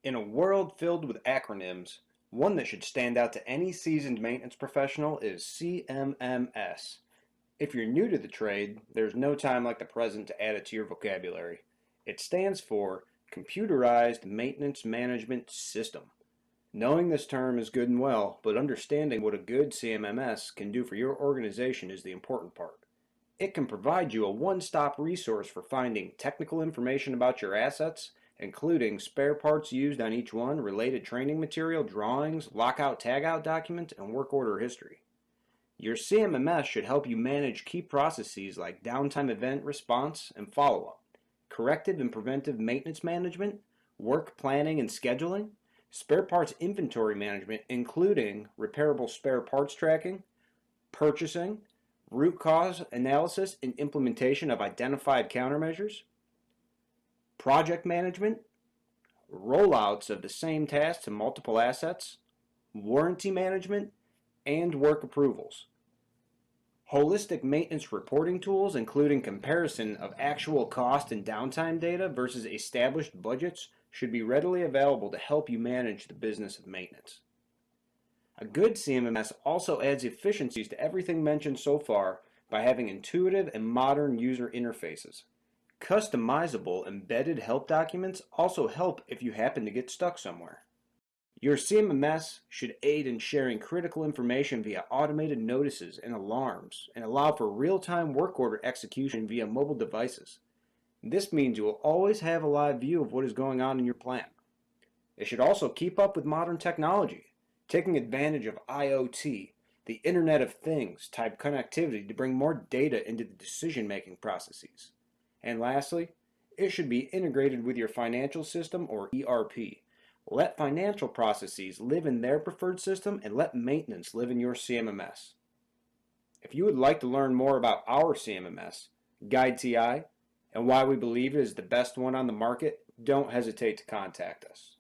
In a world filled with acronyms, one that should stand out to any seasoned maintenance professional is CMMS. If you're new to the trade, there's no time like the present to add it to your vocabulary. It stands for Computerized Maintenance Management System. Knowing this term is good and well, but understanding what a good CMMS can do for your organization is the important part. It can provide you a one-stop resource for finding technical information about your assets, including spare parts used on each one, related training material, drawings, lockout-tagout documents, and work order history. Your CMMS should help you manage key processes like downtime event response and follow-up, corrective and preventive maintenance management, work planning and scheduling, spare parts inventory management, including repairable spare parts tracking, purchasing, root cause analysis and implementation of identified countermeasures, project management, rollouts of the same task to multiple assets, warranty management, and work approvals. Holistic maintenance reporting tools, including comparison of actual cost and downtime data versus established budgets, should be readily available to help you manage the business of maintenance. A good CMMS also adds efficiencies to everything mentioned so far by having intuitive and modern user interfaces. Customizable embedded help documents also help if you happen to get stuck somewhere. Your CMMS should aid in sharing critical information via automated notices and alarms and allow for real-time work order execution via mobile devices. This means you will always have a live view of what is going on in your plant. It should also keep up with modern technology, taking advantage of IoT, the Internet of Things type connectivity to bring more data into the decision-making processes. And lastly, it should be integrated with your financial system or ERP. Let financial processes live in their preferred system and let maintenance live in your CMMS. If you would like to learn more about our CMMS, Guide TI, and why we believe it is the best one on the market, don't hesitate to contact us.